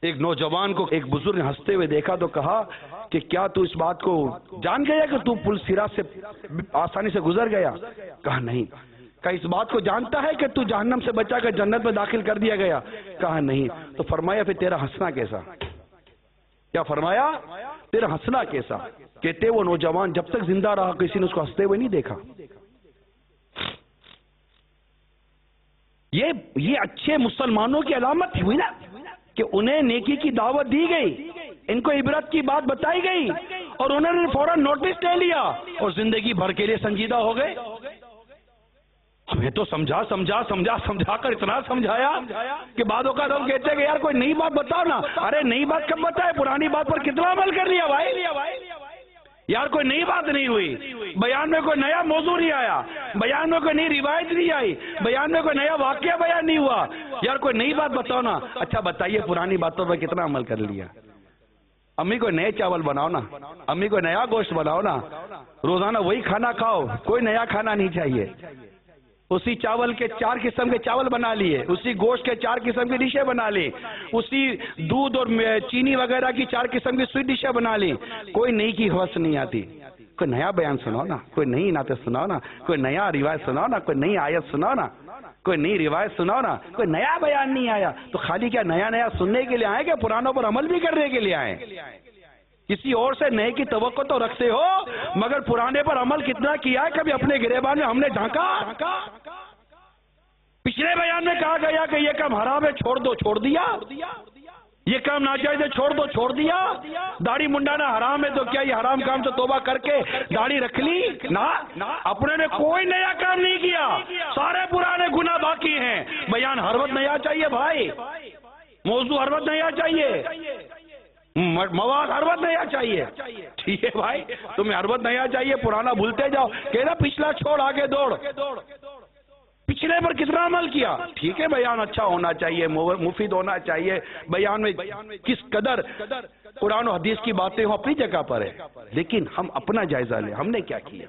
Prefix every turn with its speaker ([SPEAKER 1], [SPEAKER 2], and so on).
[SPEAKER 1] ایک نوجوان کو ایک بزرگ نے ہنستے ہوئے دیکھا تو کہا کہ کیا تو اس بات کو جان گیا کہ تو پل صراط سے آسانی سے گزر گیا؟ کہا نہیں۔ کہا اس بات کو جانتا ہے کہ تو جہنم سے بچا کر جنت میں داخل کر دیا گیا؟ کہا نہیں۔ تو فرمایا پھر تیرا ہنسنا کیسا؟ کیا فرمایا؟ تیرا ہنسنا کیسا؟ کہتے وہ نوجوان جب تک زندہ رہا کسی نے اس کو ہنستے ہوئے نہیں دیکھا۔ یہ اچھے مسلمانوں کی علامت ہوئی نا کہ انہیں نیکی کی دعوت دی گئی، ان کو عبرت کی بات بتائی گئی اور انہوں نے فوراً نوٹس لے لیا اور زندگی بھر کے لیے سنجیدہ ہو گئے۔ ہمیں تو سمجھا کر اتنا سمجھایا کہ بعد اوقات ہم کہتے ہیں کہ یار کوئی نئی بات بتاؤ نا۔ ارے نئی بات کب بتائے؟ پرانی بات پر کتنا عمل کر لیا بھائی؟ یار کوئی نئی بات نہیں ہوئی، بیان میں کوئی نیا موضوع نہیں آیا، بیان میں کوئی نئی روایت نہیں آئی، بیان میں کوئی نیا واقعہ بیان نہیں ہوا۔ یار کوئی نئی بات بتاؤ نا۔ اچھا بتائیے پرانی باتوں پر کتنا عمل کر لیا؟ امی کوئی نئے چاول بناؤ نا، امی کوئی نیا گوشت بناؤ نا، روزانہ وہی کھانا کھاؤ، کوئی نیا کھانا نہیں چاہیے۔ اسی چاول کے 4 قسم کے چاول بنا لیے، اسی گوشت کے 4 قسم کی ڈشیں بنا لی، اسی دودھ اور چینی وغیرہ کی 4 قسم کی سویٹ ڈشیں بنا لی، کوئی نئی کی ہوش نہیں آتی۔ کوئی نیا بیان سناؤ نا، کوئی نئی نعت سناؤ نا، کوئی نیا روایت سناؤ نا، کوئی نئی آیت سناؤ نا، کوئی نئی روایت سناؤ نا۔ کوئی نیا بیان نہیں آیا تو خالی کیا نیا سننے کے لیے آئے کہ پرانوں پر عمل بھی کرنے کے لیے آئے؟ کسی اور سے نئے کی توقع تو رکھتے ہو مگر پرانے پر عمل کتنا کیا ہے؟ کبھی اپنے گریبان میں ہم نے ڈھانکا؟ پچھلے بیان میں کہا گیا کہ یہ کام حرام ہے، چھوڑ دو، چھوڑ دیا۔ یہ کام ناجائز ہے، چھوڑ دو، چھوڑ دیا۔ داڑھی منڈانا حرام ہے تو کیا یہ حرام کام سے توبہ کر کے داڑھی رکھ لی؟ نہ، اپنے نے کوئی نیا کام نہیں کیا، سارے پرانے گناہ باقی ہیں۔ بیان ہر وقت نیا چاہیے بھائی، موضوع ہر وقت نیا چاہیے، مواد ہر وقت نیا چاہیے۔ ٹھیک ہے بھائی، تمہیں ہر وقت نیا چاہیے، پرانا بھولتے جاؤ، کہنا پچھلا چھوڑ آگے دوڑ۔ پچھلے پر کتنا عمل کیا؟ ٹھیک ہے بیان اچھا ہونا چاہیے، مفید ہونا چاہیے، بیان میں کس قدر قرآن و حدیث کی باتیں ہوں اپنی جگہ پر ہے، لیکن ہم اپنا جائزہ لیں، ہم نے کیا کیا؟